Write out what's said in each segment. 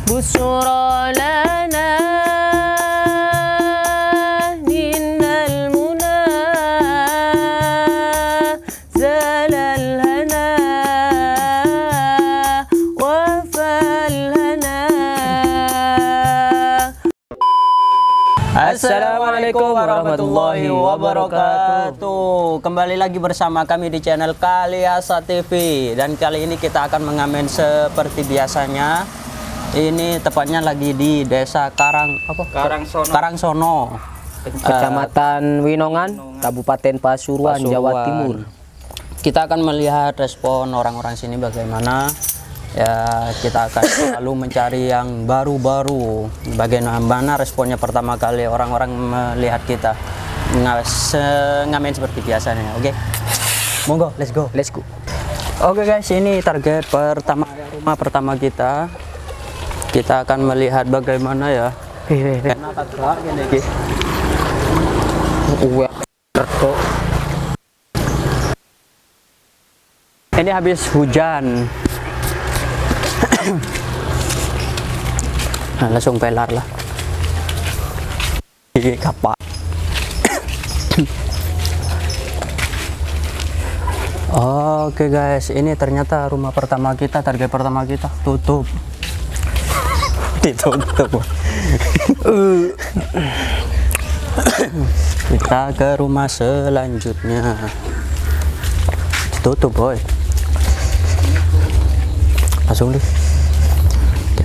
بشرى لنا من المنى زال الهنا وفى الهنا. Assalamualaikum warahmatullahi wabarakatuh. Kembali lagi bersama kami di channel Kalian TV. Dan kali ini kita akan mengamen seperti biasanya. Ini tepatnya lagi di desa Karangsono, Kecamatan Winongan, Kabupaten Pasuruan, Jawa Timur. Kita akan melihat respon orang-orang sini bagaimana. Ya, kita akan selalu mencari yang baru-baru. Bagaimana responnya pertama kali orang-orang melihat kita ngamen seperti biasanya. Oke, monggo, let's go. Oke guys, ini target rumah pertama kita. Kita akan melihat bagaimana ya. Ini habis hujan. Nah, langsung pelar lah. Kapak. Oke guys, ini ternyata rumah pertama kita, target pertama kita tutup. Ditutup. Kita ke rumah selanjutnya. Ditutup boy. Langsung deh.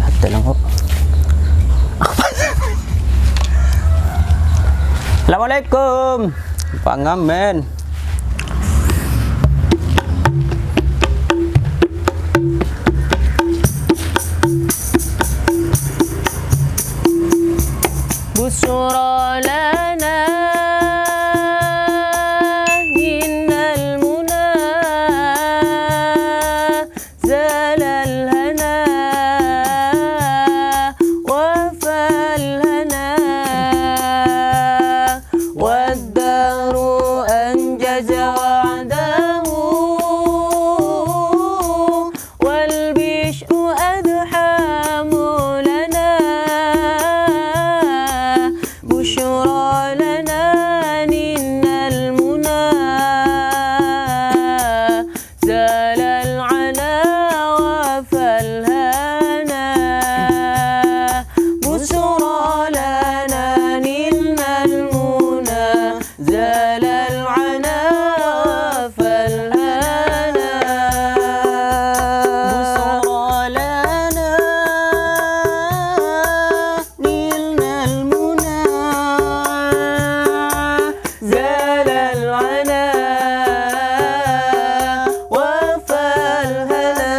Hati lang kok. Assalamualaikum. Pengamen. بشرى لنا من المنى زال الهنا وفى الهنا والدهر أنجز وعده والبشر أدحى لنا بشرى لنا من المنى زال العنا وفى الهنا بشرى لنا من المنى زال العنا وفى الهنا بشرى لنا نلنا المنى زال العنا وفى الهنا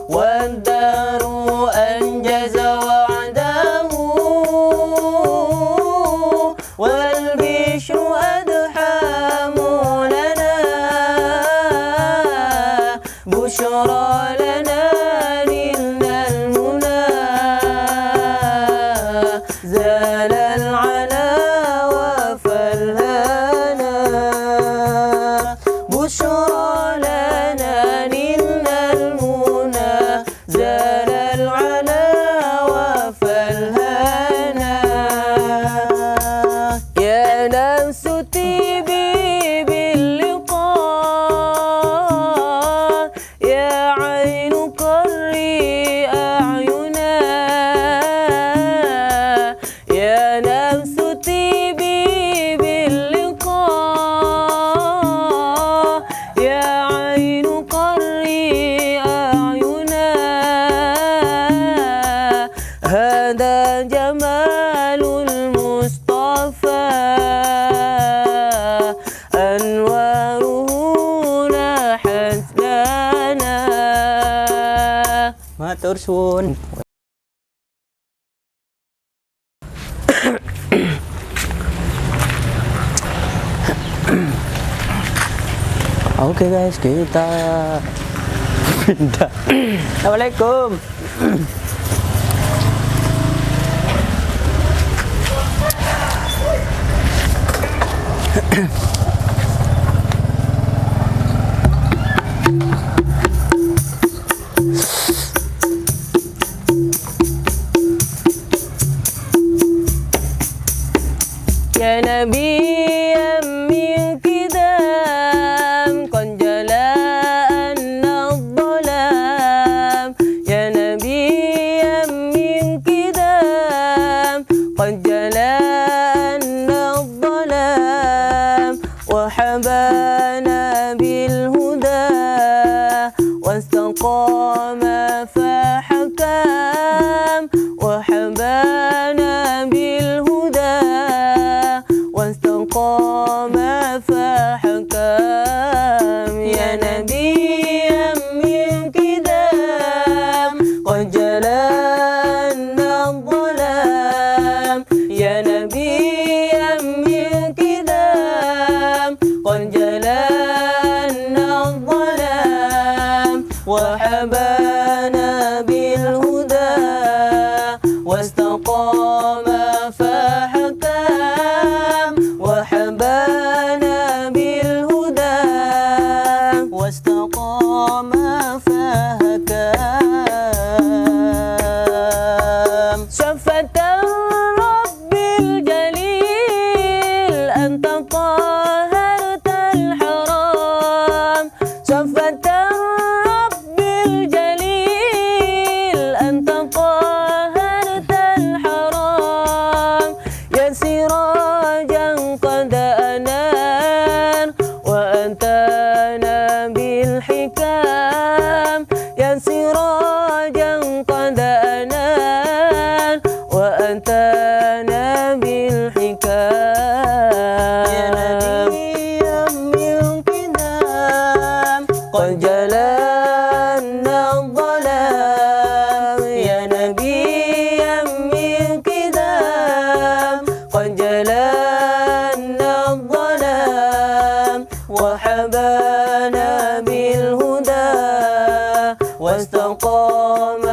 والدهر أنجز وعده والبشر أدحى لنا بشرى لنا نلنا المنى زال العنا وفى الهنا بشرى لنا نلنا المنى زال العنا وفى الهنا يا نفس طيبي باللقاء يا عين قري أعينا يا نفس طيبي باللقاء يا عين قري أعينا هذا جمال المصطفى أنواره لاحت لنا. Matur suwun. Oke guys, kita pindah. Assalamualaikum. يا نبيا من كدام قد جلاءنا الظلام يا نبيا من كدام قد جلاءنا الظلام وحبانا بالهدى واستقام فحكام وحبانا بالهدى واستقام فحكام يا نبيا من كدام قد جلاءنا الظلام يا نبيا من كدام قد جلاءنا الظلام وحبانا بالهدى واستقام فحكام وحبانا بالهدى واستقام فحكام شفة الرب الجليل أنت طهرت الحرام شفة الرب الجليل أنت طهرت الحرام يا سراجا قد أنار وأنت نبي الحكام يا سراجا قد أنار وأنت نبي الحكام يا نبيا من كدام قد جلاءنا الظلام يا نبيا من كدام قد جلاءنا الظلام وحبانا بالهدى واستقام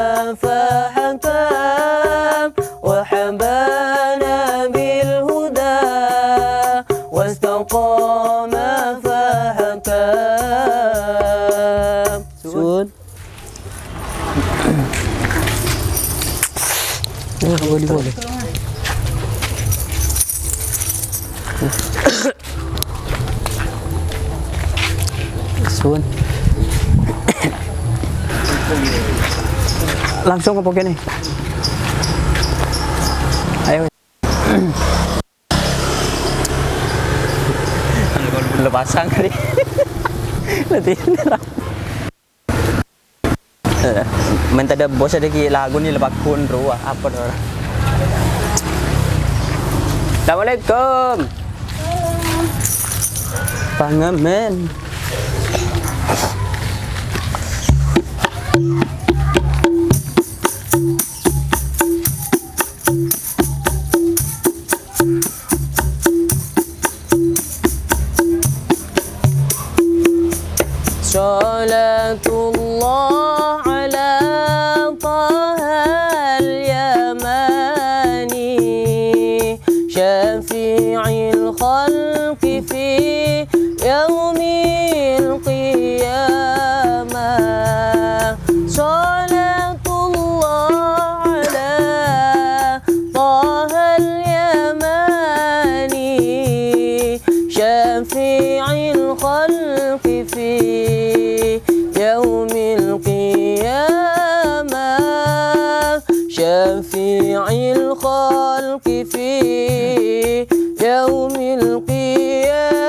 فحكام وحبانا بالهدى واستقام فحكام Sun. Boleh. Sun. Langsung ke pokoknya nih. Ayo. Belum pasang kali. Nanti. Minta ada bos ada ki lagu ni lepas kun ruah apa dah. Assalamualaikum. Pengamen. Salatullah ala tahal yamani syafi'il khalqi fi yaumil qiyamah Salatullah ala tahal yamani syafi'il khalqi fi يوم القيامة شفيع الخلق في يوم القيامة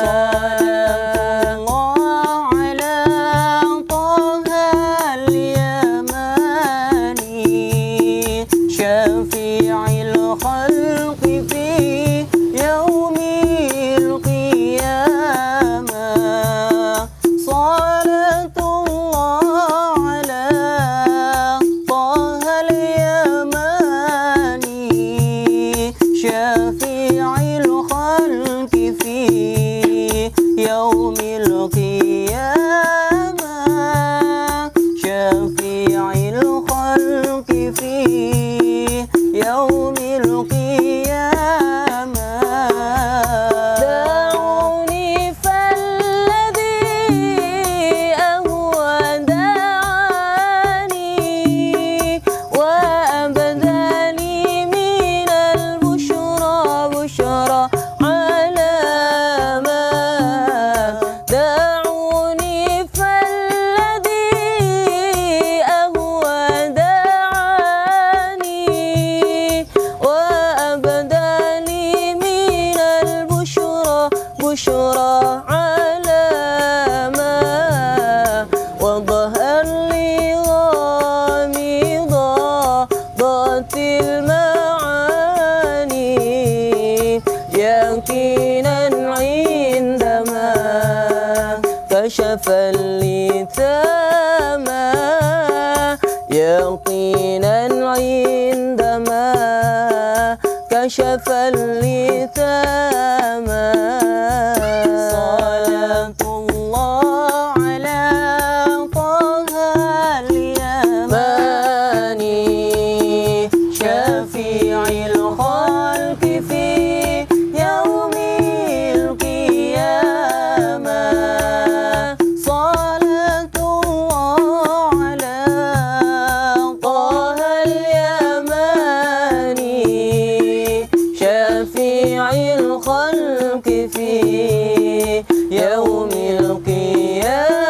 صلاة الله على طه اليماني شفيع الخلق في يوم القيامة صلاة الله على طه اليماني شفيع غامضات المعاني يقينا عندما كشف اللثام يقينا عندما كشف اللثام صلاة الله على طه اليماني شفيع الخلق في يوم القيامة صلاة الله على طه اليماني شفيع الخلق في يوم القيامة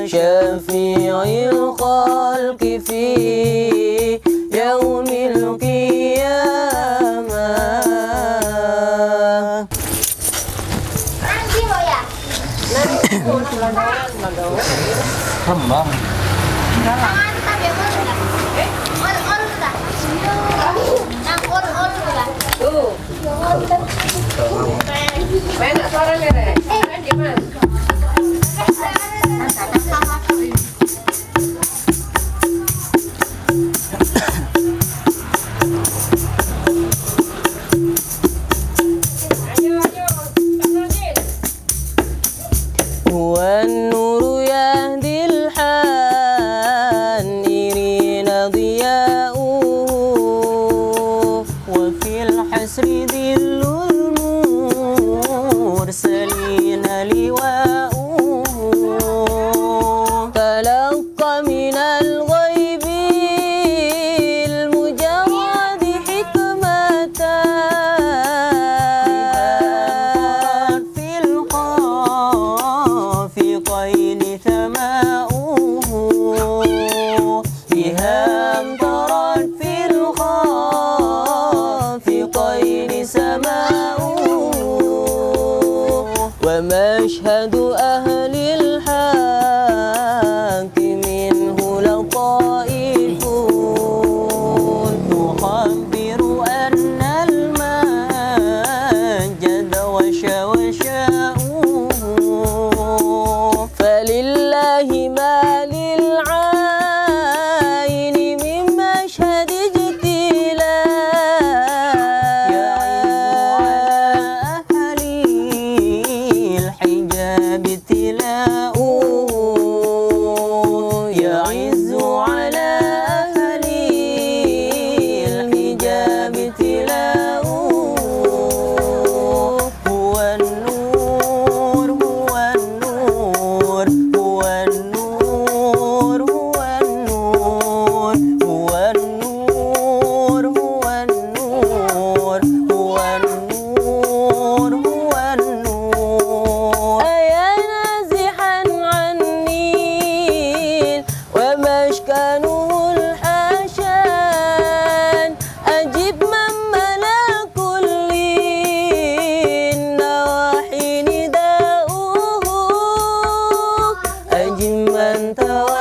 شفيع الخلق في يوم القيامة Mantap ya, Bos. Ol dah. Nang ol dah. Mana suaranya, Rek? Gimana? هو النور يهدي الحائرين ضياؤه وفي الحسر ذل المرسلين لواؤه تلقى من الغيب المجرد حكمة في الخافقين ثماؤه بها امطرت في الخافقين سماؤه ومشهد أهل الحق منه لطائف تخبر أن المجد وشاؤه فلله ما للعين من مشهد اجتلاء يعز على أهل الحجاب ابتلاؤه يعز على أهل الحجاب ابتلاؤه هو النور هو النور هو النور هو النور هو النور هو النور هو النور هو النور أيا نازحا عن النيل ومشكنه الحشان أجب من ملا كل النواحي نداؤه أجب من توى